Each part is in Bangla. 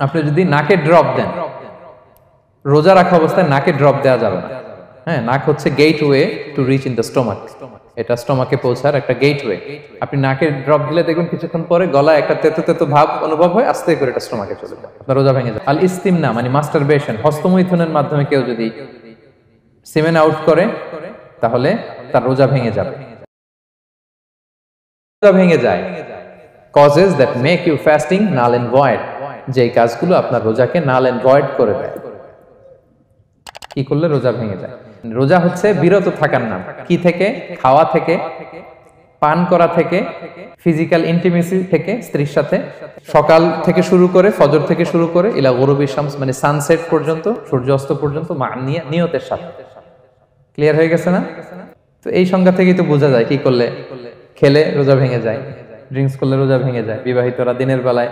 আপনি যদি নাকে ড্রপ দেন, রোজা রাখা অবস্থায় নাকে ড্রপ দেওয়া যাবে না। হ্যাঁ, নাক হচ্ছে gateway to reach in the stomach. এটা স্টোমাকে পৌঁছার একটা গেটওয়ে। আপনি নাকে ড্রপ দিলে দেখবেন কিছুক্ষণ পরে গলায় একটা তেতো তেতো ভাব অনুভব হয়, আস্তে করে এটা স্টোমাকে চলে যায়, আপনার রোজা ভেঙে যায়। আল ইস্তিমনা মানে মাস্টারবেশন, হস্তমৈথুনের মাধ্যমে কেউ যদি সিমেন আউট করে তাহলে তার রোজা ভেঙে যাবে। রোজা ভেঙে যায় causes that make you fasting null and void, যে কাজগুলো আপনার রোজাকে null and void করে দেয়। কি করলে রোজা ভেঙে যায়? রোজা হচ্ছে বিরত থাকার নাম। কি থেকে? খাওয়া থেকে, পান করা থেকে, ফিজিক্যাল ইন্টিমেসি থেকে স্ত্রীর সাথে, সকাল থেকে শুরু করে, ফজর থেকে শুরু করে ইলা গুরুবি শামস মানে সানসেট পর্যন্ত, সূর্যাস্ত পর্যন্ত নিয়তের সাথে। ক্লিয়ার হয়ে গেছে না? তো এই সংজ্ঞা থেকেই তো বোঝা যায় কি করলে, খেলে রোজা ভেঙে যায়, ড্রিঙ্কস করলে রোজা ভেঙে যায়, বিবাহিতরা দিনের বেলায়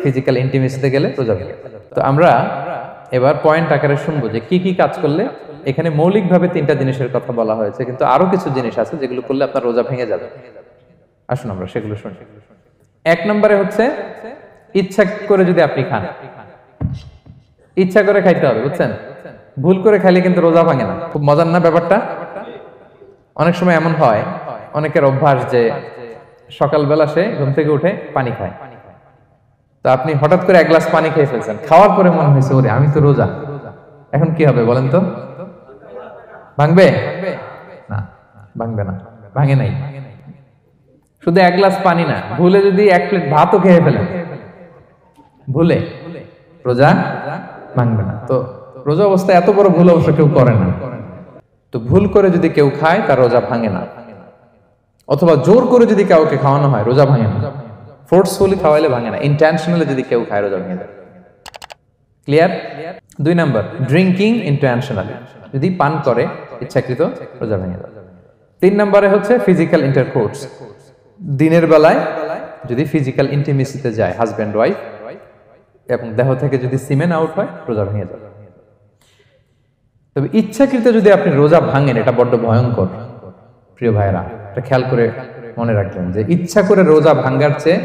ফিজিক্যাল ইন্টিমেসিতে গেলে রোজা ভেঙে যায়। তো আমরা এবার পয়েন্ট আকারে শুনবো যে কি কি কাজ করলে। এখানে মৌলিকভাবে 3টা জিনিসের কথা বলা হয়েছে, কিন্তু আরো কিছু জিনিস আছে যেগুলো করলে আপনার রোজা ভেঙে যাবে। আসুন আমরা সেগুলো শুনি। 1 নম্বরে হচ্ছে ইচ্ছা করে যদি আপনি খান, ইচ্ছা করে খাইতে হবে, বুঝছেন? ভুল করে খাইলে কিন্তু রোজা ভাঙে না। খুব মজার না ব্যাপারটা? অনেক সময় এমন হয়, অনেকের অভ্যাস যে সকালবেলা সে ঘুম থেকে উঠে পানি খায়। তো আপনি হঠাৎ করে 1 গ্লাস পানি খেয়ে ফেলছেন, খাওয়ার পরে মনে হয়েছে ওরে আমি তো রোজা, এখন কি হবে বলেন তো? ভাঙবে না? ভাঙবে না, ভাঙে নাই। শুধু 1 গ্লাস পানি না, ভুলে যদি 1 প্লেট ভাতও খেয়ে ফেলেন, ভুলে, রোজা ভাঙবে না। তো রোজা অবস্থায় এত বড় ভুল অবশ্য কেউ করে না। তো ভুল করে যদি কেউ খায় তার রোজা ভাঙে না, অথবা জোর করে যদি কাউকে খাওয়ানো হয় রোজা ভাঙে না। ফোর্সফুলি খাওয়াইলে ভাঙে না, ইন্টেনশনালি যদি কেউ খায় রোজা ভেঙে যায়। ক্লিয়ার? 2 নাম্বার ড্রিঙ্কিং ইন্টেনশনালি, যদি পান করে ইচ্ছাকৃত, রোজা ভেঙে যায়। 3 নম্বরে হচ্ছে ফিজিক্যাল ইন্টারকোর্স, দিনের বেলায় যদি ফিজিক্যাল ইন্টিমেসিতে যায় হাজব্যান্ড ওয়াইফ এবং দেহ থেকে যদি সিমেন আউট হয় রোজা ভেঙে যায়। তবে ইচ্ছাকৃত যদি আপনি রোজা ভাঙেন, এটা বড্ড ভয়ঙ্কর প্রিয় ভাইরা, এটা খেয়াল করে মনে রাখবেন যে ইচ্ছা করে রোজা ভাঙার চেয়ে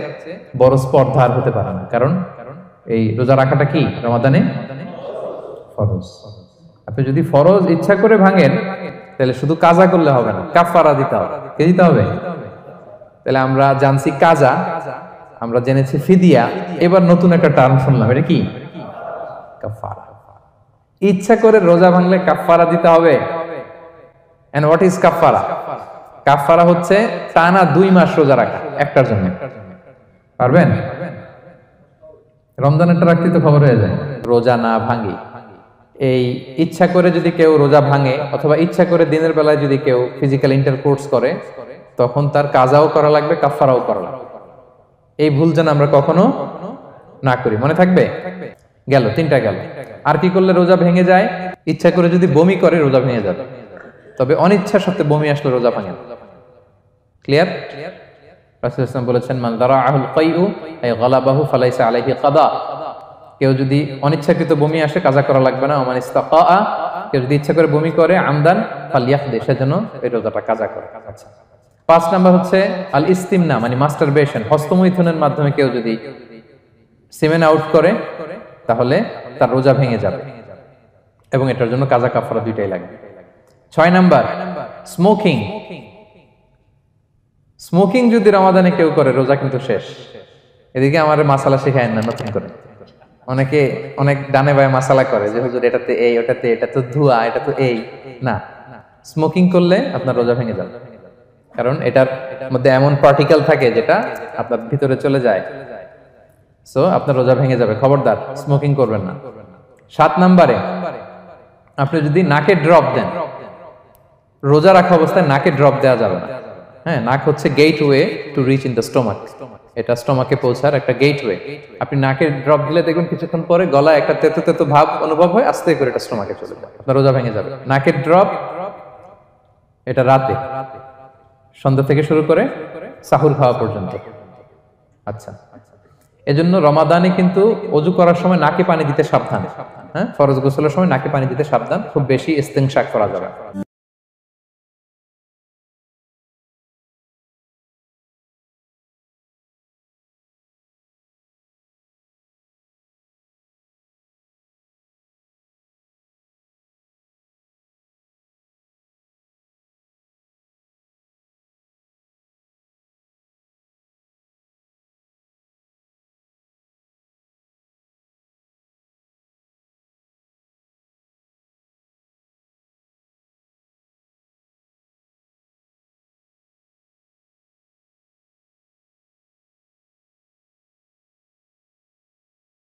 বড় স্পর্ধা আর হতে পারে না। কারণ এই রোজা রাখাটা কি রমাদানে ফরজ। আপনি যদি ফরজ ইচ্ছা করে ভাঙেন তাহলে শুধু কাজা করলে হবে না, কাফারা দিতে হবে। কে দিতে হবে? তাহলে আমরা জানছি কাজা, আমরা জেনেছি ফিদিয়া, এবার নতুন একটা টার্ম শুনলাম, এটা কি? কাফারা। ইচ্ছা করে রোজা ভাঙলে কাফারা দিতে হবে। এন্ড হোয়াট ইজ কাফারা? কাফারা হচ্ছে টানা 2 মাস রোজা রাখা একটার জন্য। পারবেন? রমজানেরটা রাখতে তো খবর হয়ে যায়। রোজা না ভাঙি, এই ইচ্ছা করে যদি কেউ রোজা ভাঙে অথবা ইচ্ছা করে দিনের বেলায় যদি কেউ ফিজিক্যাল ইন্টারকোর্স করে, তখন তার কাজাও করা লাগবে, কাফারাও করা লাগবে। এই ভুল যেন আমরা কখনো না করি, মনে থাকবে? গেল 3টা গেল। আর কি করলে রোজা ভেঙে যায়? ইচ্ছা করে যদি বমি করে রোজা ভেঙে যাবে, তবে অনিচ্ছা সত্ত্বে বমি আসলে রোজা ভাঙে না। ক্লিয়ার? রাসূল সাল্লাল্লাহু আলাইহি ওয়াসাল্লাম বলেছেন মান দারাআহুল কাইউ আই গালাবাহু ফালাইসা আলাইহি কাদা। কেউ যদি অনিচ্ছাকৃত বমি আসে কাজা করা লাগবে না। ওমান ইস্তাকা, কেউ যদি ইচ্ছা করে বমি করে আমদান ফালিয়াখদি, সেজন্য এই রোজাটা কাজা করে। আচ্ছা, 5 নাম্বার হচ্ছে আল ইস্তিমনা মানে মাস্টারবেশন, হস্তমৈথুনের মাধ্যমে কেউ যদি সিমেন আউট করে তাহলে তার রোজা ভেঙে যাবে এবং এটার জন্য কাজা কাফারা 2টাই লাগবে। 6 নাম্বার স্মোকিং। স্মোকিং যদি রমাদানে কেউ করে রোজা কিন্তু শেষ। এদিকে আমার মাসালা শেখায় না নতুন করে, অনেকে অনেক ডানে বায়ে মাসালা করে যে হুজুর এটাতে এই, ওটাতে এটা তো ধোঁয়া, এটা তো এই না। স্মোকিং করলে আপনার রোজা ভেঙে যাবে, কারণ এটার মধ্যে এমন পার্টিকেল থাকে যেটা আপনার ভিতরে চলে যায়, সো আপনার রোজা ভেঙে যাবে। খবরদার স্মোকিং করবেন না। 7 নম্বরে আপনি যদি নাকে ড্রপ দেন, রোজা রাখা অবস্থায় নাকে ড্রপ দেওয়া যাবে না। হ্যাঁ, নাক হচ্ছে gateway to reach in the stomach. এটা স্টোমাকে পৌঁছার একটা গেটওয়ে। আপনি নাকে ড্রপ দিলে দেখবেন কিছুক্ষণ পরে গলায় একটা তেতো তেতো ভাব অনুভব হয়, আস্তে করে এটা স্টোমাকে চলে যায়, আপনার রোজা ভেঙে যাবে। নাকের ড্রপ এটা রাতে, সন্ধ্যা থেকে শুরু করে সাহুর খাওয়া পর্যন্ত। আচ্ছা, এজন্য রমাদানে কিন্তু ওযু করার সময় নাকে পানি দিতে সাবধান। হ্যাঁ, ফরজ গোসলের সময় নাকে পানি দিতে সাবধান, খুব বেশি ইস্তেনশাক করা যাবে।